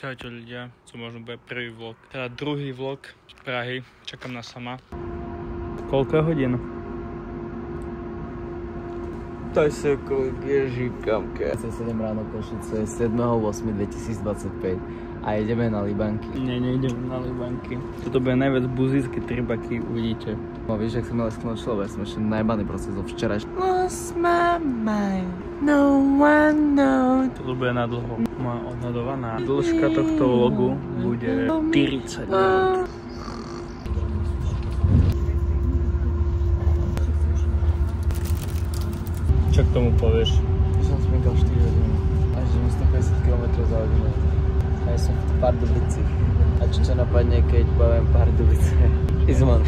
Čaute ľudia, to možno bude prvý vlog, teda druhý vlog z Prahy, čakám na sama. Koľko hodín? Tak sa ježikamke. 7 ráno Košice, 7.8.2025 a ideme na Libanky. Nie, neideme na Libanky. Toto bude najviac buzícké tribaky, uvidíte. No víš, jak som lesknul človek, som ešte najbaný proces od včera. Lost my mind, no one knows. Toto bude na dlho. Moja odhadovaná dĺžka tohto vlogu bude 40 minút. Čo k tomu povieš? Som sminkal 4 hodiny. Až 150 km za hodinu. A ja som v Pardubici. A čo napadne, keď poviem Pardubice? Izman.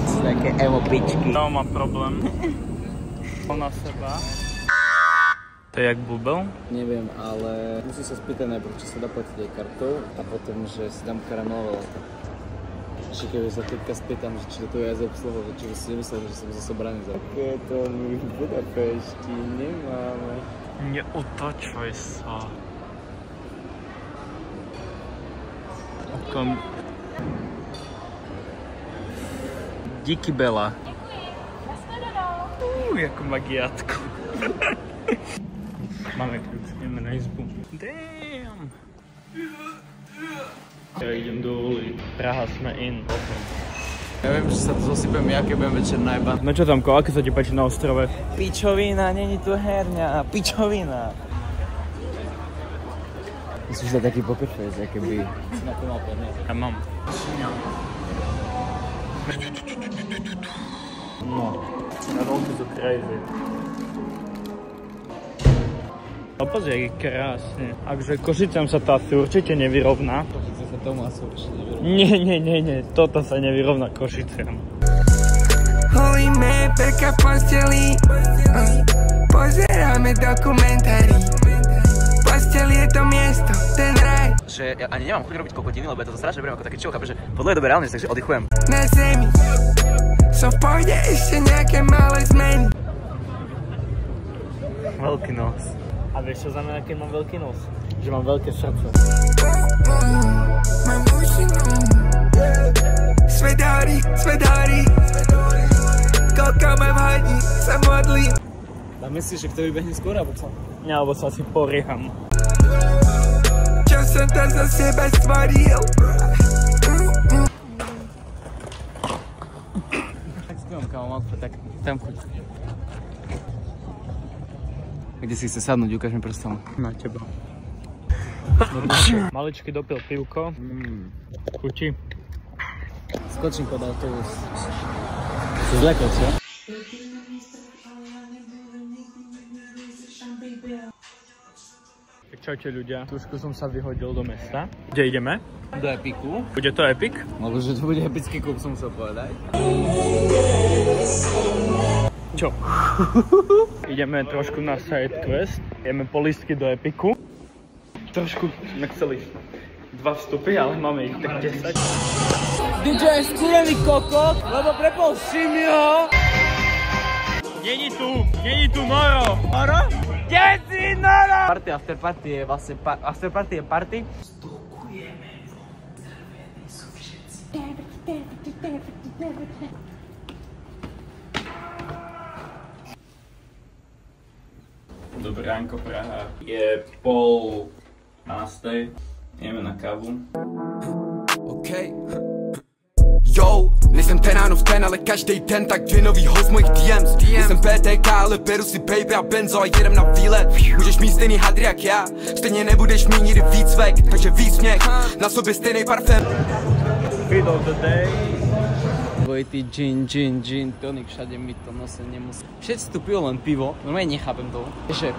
Sú také emo pičky. To má problém. Na seba. To je jak bubel? Neviem, ale musím sa spýtať najprv, či sa dá platiť aj kartou a potom, že si dám karamelová lata. Ešte keby sa teďka spýtam, že či to je aj za obsluhu, či by si nemyslel, že som zase braný za... Takéto my v Budapešti nemáme. Neotačvaj sa. Díky Bela. Jako magiátku. Máme kľúč, ideme na izbu. Damn! Ja idem do Uli. Praha, sme in. Ja viem, že sa to zosypem, keď budem večer najban. No čo tamko, aké sa ti páči na ostrove? Pičovina, není tu herňa, pičovina. Myslíš, že taký poker face, aké by si na to mal podňať? Ja mám. No, na rolky sú crazy. No pozri, aký krásne. Akže Košicem sa to asi určite nevyrovná. Košice sa tomu asi určite nevyrovná. Nie, toto sa nevyrovná Košicem. Holíme peka v posteli, pozeráme dokumentári. Postel je to miesto, ten raj. Že ja ani nemám chuť robiť kokotiny, lebo je to strašne beriem ako také chill, že podľa je dobre reálne, takže oddychujem. Na zemi, som v pohode ešte nejaké malé zmeny. Veľký nos. A vieš, čo znamená, keď mám veľký nos? Že mám veľké srdce. Mám ušinu, svedári, koľko ma vhodí, sa modlím. A myslíš, že kto vybehne skôr, alebo co? Nie, alebo sa asi porieham. Čo som to za seba stvoril? Tak skúvam, kámo, mám tak tam chuť. Kde si chce sadnúť, ukáž mi prstom. Na teba. Maličky dopil pivko. Chuti. Skočím pod autobus. Si zlekol, čo? Čaute ľudia, trošku som sa vyhodil do mesta. Kde ideme? Do Epiku. Bude to Epic? Možno, že to bude epický klub, som musel povedať. Čo? Ideme trošku na side quest. Ideme po lístky do Epiku. Trošku nechceli 2 vstupy, ale máme ich tak 10. DJ je skúrený kokot, lebo prepol Simio. Není tu Noro. Noro? Kde si Noro? Party, after party je vlastne, after party je party. Stokujeme, červení sú všetci. Dobré ránko, Praha. Je 11:30. Ideme na kávu. Okay. Yo, nejsem ten áno v ten, ale každý den tak 2 nový host mojich DMs. Nejsem PTK, ale beru si baby a benzo a jedem na výlet. Můžeš mít stejný hadry jak já, stejně nebudeš mít nikdy výcvek, takže výsměch, na sobě stejný parfém. Feed of the day. Dvojitý gin, tonic, všade mi to nosie nemusí. Všetci tu pijú len pivo, normálne nechápem to. Že,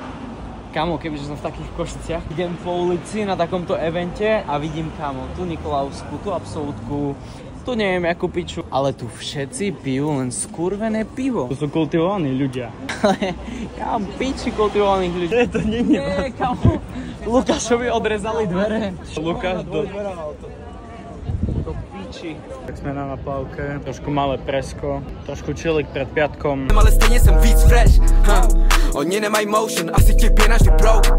kamo, kebyže som v takých Košiciach, idem po ulici na takomto evente a vidím, kamo, tu Nikolausku, tu Absolútku, tu neviem jakú piču. Ale tu všetci pijú len skurvené pivo. To sú kultivovaní ľudia. Ale, kam, piči kultivovaných ľudí. To nie je. Nie, kamo, Lukášovi odrezali dvere. Lukáš do... piči. Tak sme na naplavke, trošku malé presko, trošku chillik pred piatkom. Ale stejně jsem víc fresh, Oni nemají motion, asi ti pěna vždy broke.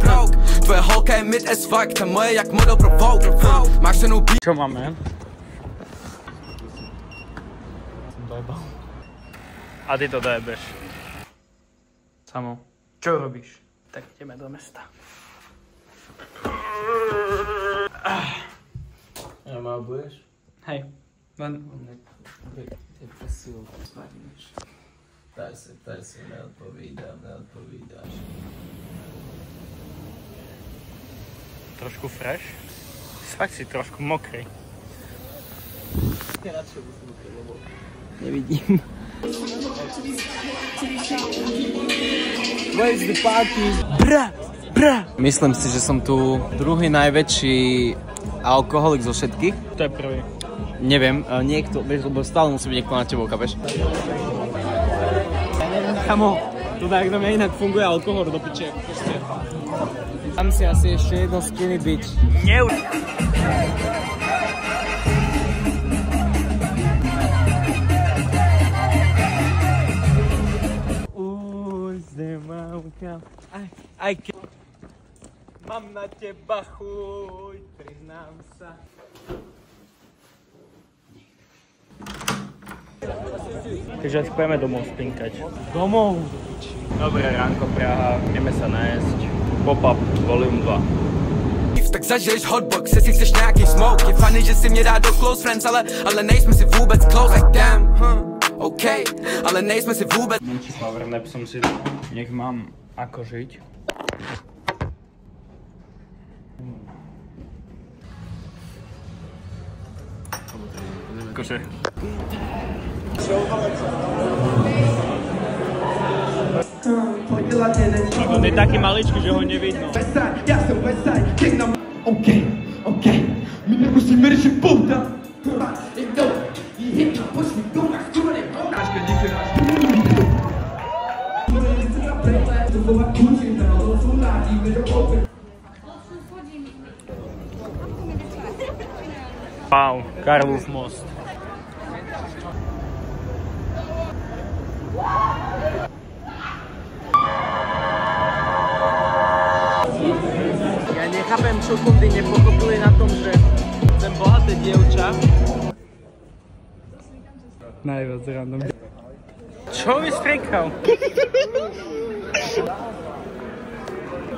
Tvoje holka je mid as fuck, ta moje jak model pro Vogue. Máš se beat. Čo máme? A ty to dojebeš. Samo. Čo robíš? Tak ideme do mesta. Ja ma budeš? Hej. Len... Depresiu zmarníš. Ptaj sa, neodpovídáš. Trošku fresh? Fakt si trošku mokrý. Nevidím. Where's the party? Bra! Myslím si, že som tu druhý najväčší alkoholik zo všetkých. To je prvý. Neviem, niekto, vieš, lebo stále musí byť niekto na tebou, kapeš? Kamo, tu tak na mňa inak funguje alkohol do piče. Tam si asi ešte jedno skinny bitch. Mám na teba chuť, priznám sa. Takže pojeme domov spinkať. Domov? Dobré ránko Praha, ideme sa najesť. Pop-up, volume 2. Tak zažiješ hotbox, jestli chceš nějaký smoke. Je funny, že si mě dá do close friends, ale nejsme si vůbec close. Like damn, OK, ale nejsme si vůbec. Menší powernap som si dal. Nech mám ako žiť. Akože. On je taký maličký, že ho nevidno. OK, my nemusíme řešit pouta. Wow, Karlov most. Ja nechápem, čo kundy nepochopili na tom, že chcem bohaté dievča. Najviac random. Čo vystrikal?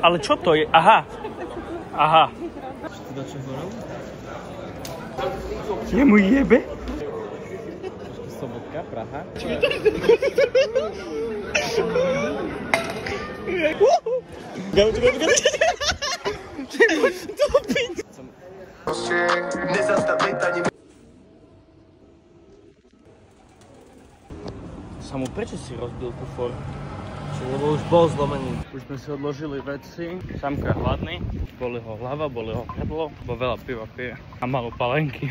Ale čo to je? Aha. Čo čo hovoril? Jemu jebe? Sobotka, Praha. Samu, prečo si rozbil kufor? Lebo už bol zlomený. Už sme si odložili veci. Samko je hladný. Boli ho hlava, boli ho hrdlo, bo veľa piva pije. A malo palenky.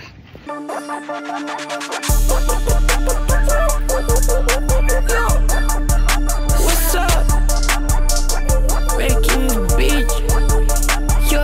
What's up? Breaking bitch. Yo.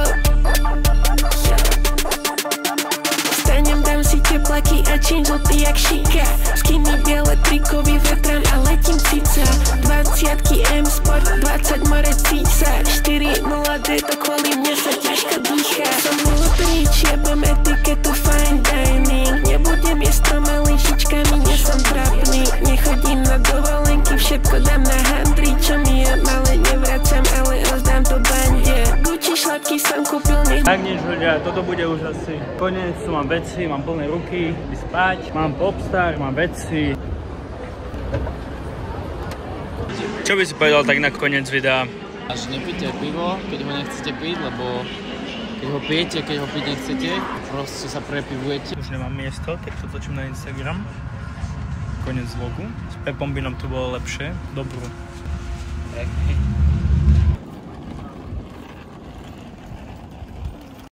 Stanem, dám si teplaky a čím žltý jak šíka. Skinny, biele, trikový vetran a letím cica. 20 M Sport, 20 more cíca. 4-0 D, to kvôli mne sa ťažko dýcha. Som hlutrič, jebem etiketu fine dining. Nebudem jesť troma lyžičkami, nie som trapný. Nechodím na dovolenky, všetko dám na handry. Čo mi je malé, nevracam, ale rozdám to bande. Gucci šlapky som kúpil, Tak nič ľudia, toto bude už asi koniec. Tu mám veci, mám plné ruky, idem spať. Mám Popstar, mám veci. Čo by si povedal tak na koniec videa? Až nepíte pivo, keď ho nechcete piť, lebo keď ho pijete, keď ho piť nechcete, proste sa prepivujete. Už nemám miesto, tak to točím na Instagram. Koniec vlogu. S Pepom by nám to bolo lepšie. Dobrú. Tak.